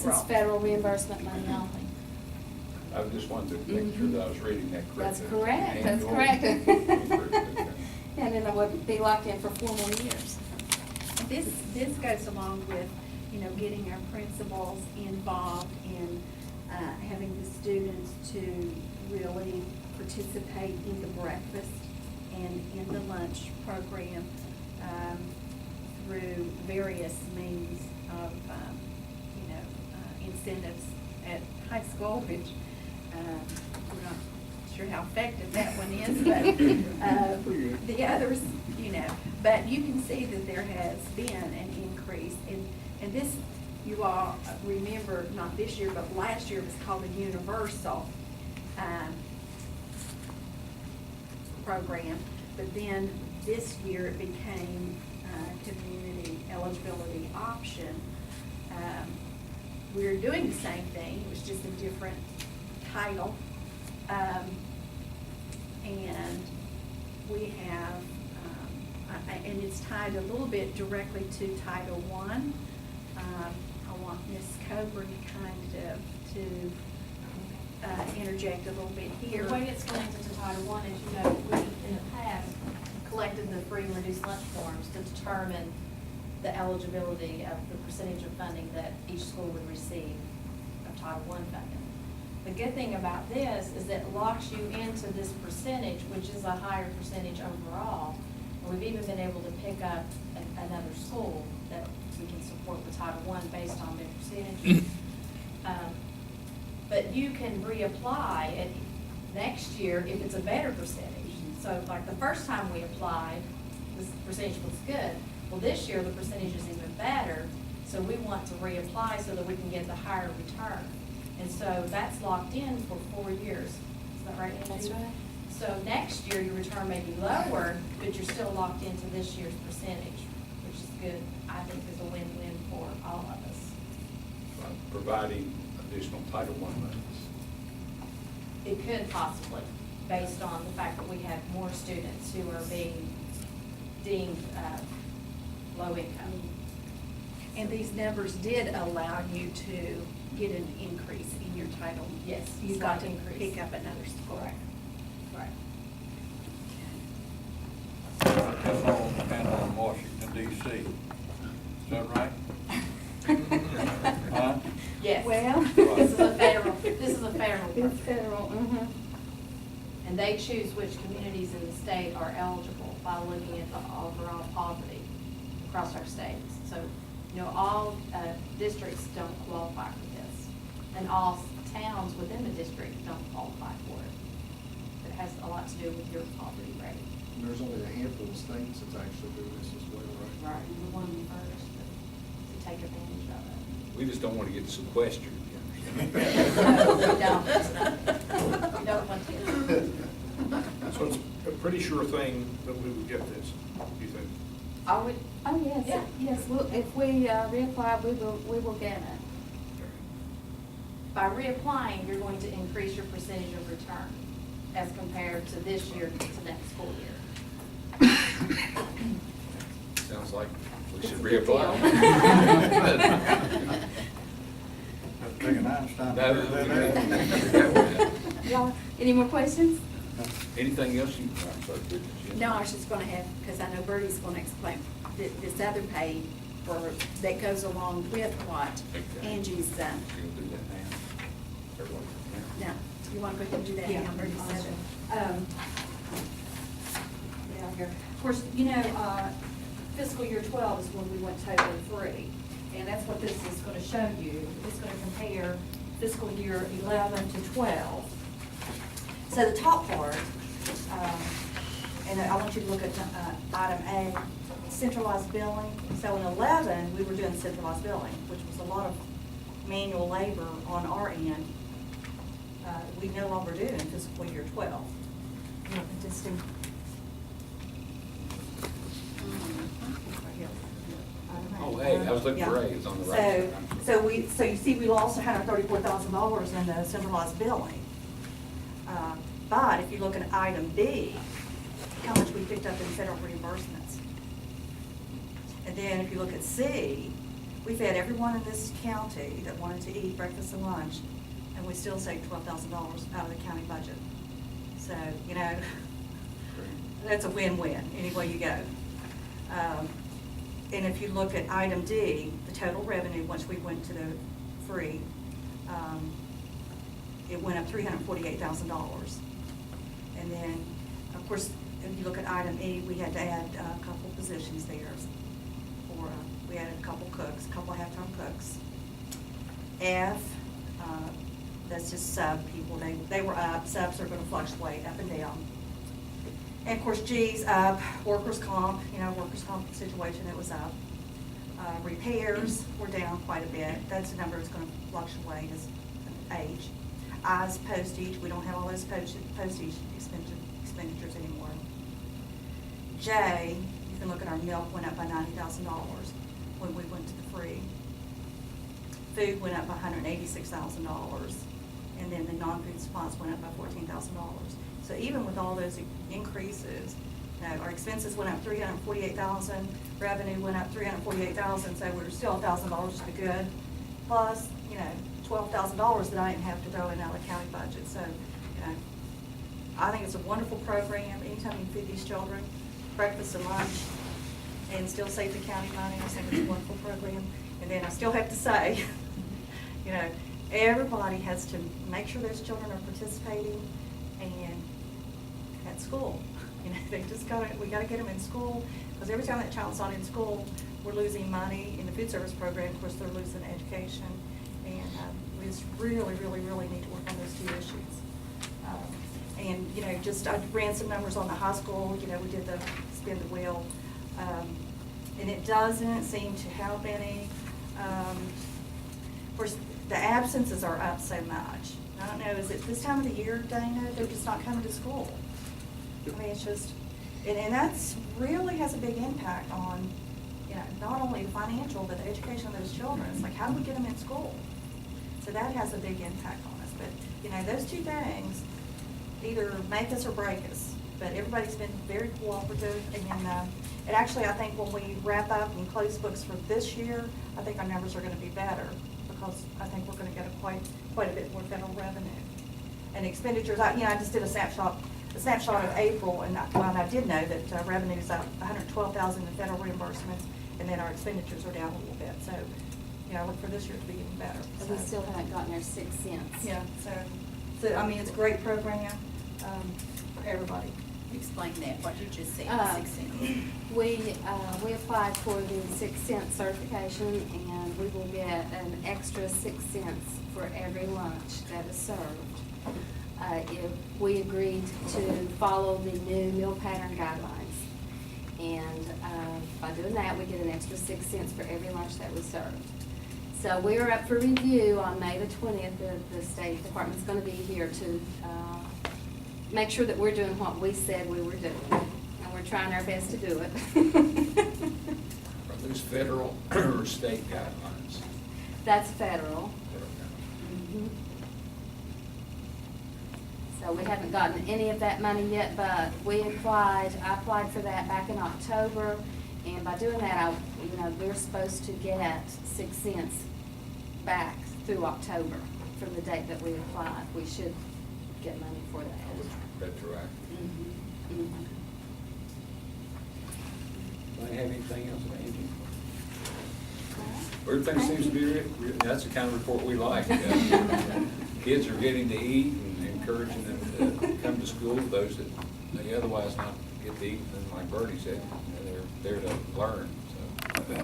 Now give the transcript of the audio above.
is federal reimbursement money only. I just wanted to make sure that I was reading that That's correctly. correct, that's Annual. correct. And then I would be locked in for 4 more years. This goes along with, you know, getting our principals involved in having the students to really participate in the breakfast and in the lunch program through various means of, you know, incentives at high school, which we're not sure how effective that one is, but the others, you know. But you can see that there has been an increase, and this, you all remember, not this year, but last year, it was called the Universal program. But then this year, it became community eligibility option. We're doing the same thing, it was just a different title. And we have, and it's tied a little bit directly to Title I. I want Ms. Coburn kind of to interject a little bit here. The way it's connected to Title I is, you know, we, in the past, collected the free and reduced lunch forms to determine the eligibility of the percentage of funding that each school would receive of Title I funding. The good thing about this is that it locks you into this percentage, which is a higher percentage overall. And we've even been able to pick up another school that we can support with Title I based on their percentages. But you can reapply it next year if it's a better percentage. So like the first time we applied, this percentage was good. Well, this year the percentage is even better, so we want to reapply so that we can get the higher return. And so that's locked in for 4 years. Is that right, Angie? That's right. So next year your return may be lower, but you're still locked into this year's percentage, which is good. I think is a win-win for all of us. Providing additional Title I monies. It could possibly, based on the fact that we have more students who are being deemed low income. And these numbers did allow you to get an increase in your title. Yes, You got to slight increase. pick up another school. Correct. Right. This all depends on Washington DC. Is that right? Huh? Yes. Well. This is a federal It's program. federal, mm-hmm. And they choose which communities in the state are eligible by looking at the overall poverty across our states. So, you know, all districts don't qualify for this, and all towns within the district don't qualify for it. It has a lot to do with your poverty rate. There's only a handful of states that's actually doing this as well, right? Right. The one first to take advantage of it. We just don't want to get sequestered, you No, understand? we don't. We don't want to. So it's a pretty sure thing that we would get this, you think? I would, Oh, yes, Yeah. yes, if we reapply, we will get it. by reapplying, you're going to increase your percentage of return as compared to this year to next school year. Sounds like we It's should a good reapply. That's big an Einstein. No, Y'all, any more questions? Anything else you, I'm sorry, Bridget, you- No, I was just gonna have, because I know Bertie's gonna explain this other pay for, that goes along with what Okay. Angie's, You'll do that now? Everyone, now? no, you wanna go ahead and do that? Yeah, now, Bertie said it. Down here. Of course, you know, fiscal year 12 is when we went totally free, and that's what this is gonna show you. It's gonna compare fiscal year 11 to 12. So the top part, and I want you to look at item A, centralized billing. So in 11, we were doing centralized billing, which was a lot of manual labor on our end. We no longer do in fiscal year 12. You know, just in- Oh, hey, I was looking for A, it's on the right side. So you see, we lost $134,000 in the centralized billing. But if you look at item B, how much we picked up in federal reimbursements. And then if you look at C, We fed everyone in this county that wanted to eat breakfast and lunch, and we still saved $12,000 out of the county budget. So, you know, that's a win-win, any way you go. And if you look at item D, the total revenue, once we went to the free, it went up $348,000. And then, of course, if you look at item E, we had to add a couple positions there. For, we added a couple cooks, a couple half-time cooks. F, that's just sub people. They were up. Subs are going to fluctuate up and down. And of course, G's up. Workers' comp, you know, workers' comp situation, it was up. Repairs were down quite a bit. That's a number that's going to fluctuate as age. I's postage, we don't have all those postage expenditures anymore. J, you can look at our milk went up by $90,000 when we went to the free. Food went up by $186,000, and then the non-food supplies went up by $14,000. So even with all those increases, our expenses went up $348,000, revenue went up $348,000, so we're still $1,000 to the good. Plus, you know, $12,000 that I didn't have to throw in out of the county budget. So, you know, I think it's a wonderful program. Anytime you feed these children breakfast and lunch and still save the county money, I think it's a wonderful program. And then I still have to say, you know, everybody has to make sure those children are participating and at school. You know, we gotta get them in school, because every time that child's not in school, we're losing money in the food service program. Of course, they're losing education, and we just really, really, really need to work on those two issues. And you know, just I ran some numbers on the high school. You know, we did the spin the wheel, and it doesn't seem to help any. Of course, the absences are up so much. I don't know, is it this time of the year, Dana? They're just not coming to school. I mean, it's just, and that's really has a big impact on, you know, not only the financial, but the education of those children. It's like, how do we get them in school? So that has a big impact on us. But, you know, those two things either make us or break us. But everybody's been very cooperative. And actually, I think when we wrap up and close books for this year, I think our numbers are going to be better, because I think we're going to get quite a bit more federal revenue. And expenditures, I just did a snapshot of April, and I did know that revenue is up $112,000 in federal reimbursements, and then our expenditures are down a little bit. So, you know, I look for this year to be even better. But we still haven't gotten our 6 cents. Yeah, so I mean, it's a great program for everybody. Explain that, what you just said, 6 cents. We applied for the 6 cent certification, and we will get an extra 6 cents for every lunch that is served. If we agreed to follow the new meal pattern guidelines. And by doing that, we get an extra 6 cents for every lunch that we served. So we are up for review on May the 20th. The State Department's going to be here to make sure that we're doing what we said we were doing. And we're trying our best to do it. Are those federal or state guidelines? That's federal. Federal guidelines. Mhm. So we haven't gotten any of that money yet, but I applied for that back in October, and by doing that, we're supposed to get 6 cents back through October from the date that we applied. We should get money for that. I was retroactive. Mhm. Mhm. Do they have anything else, Angie? Everything seems to be, that's the kind of report we like. Kids are getting to eat and encouraging them to come to school. Those that may otherwise not get to eat, and like Bernie said, they're there to learn. So